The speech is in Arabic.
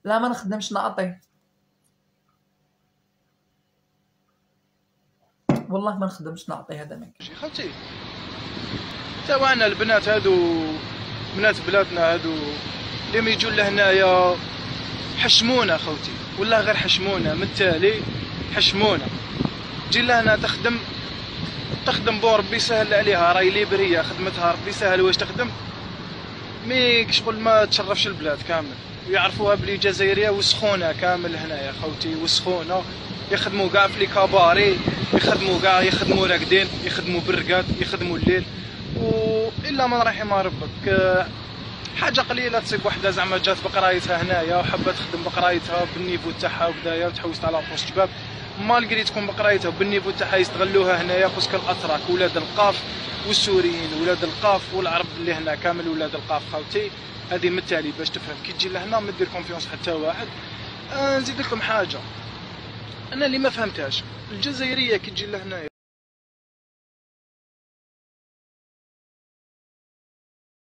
لا ما نخدمش نعطي، والله ما نخدمش نعطي، هذا ما كاين. خالتي توا عندنا البنات هادو، بنات بلادنا هادو اللي ما يجوا لهنايا حشمونا خوتي، والله غير حشمونا، من التالي حشمونا. تجي لهنا تخدم بو ربي يسهل عليها، راهي ليبر هي خدمتها، ربي يسهل واش تخدم، مي شغل ما تشرفش البلاد كامل، ويعرفوها بلي جزائريه وسخونه كامل هنايا خوتي، وسخونه، يخدموا كاع في لي كاباري، يخدموا راقدين، يخدموا بالرقاد، يخدموا الليل، والا من رحم ربك حاجه قليله تصيب وحده زعما جات بقرايتها هنايا وحبت تخدم بقرايتها بالنيفو تاعها وكذايا وتحوست على بوست جباب، مالغري تكون بقرايتها بالنيفو تاعها يستغلوها هنايا، خصك الاتراك ولاد القاف والسوريين ولاد القاف والعرب اللي هنا كامل ولاد القاف خوتي. هذه من التالي باش تفهم كي تجي لهنا ما دير كونفيونس حتى واحد. نزيد لكم حاجه انا اللي ما فهمتهاش، الجزائريه كي تجي لهنايا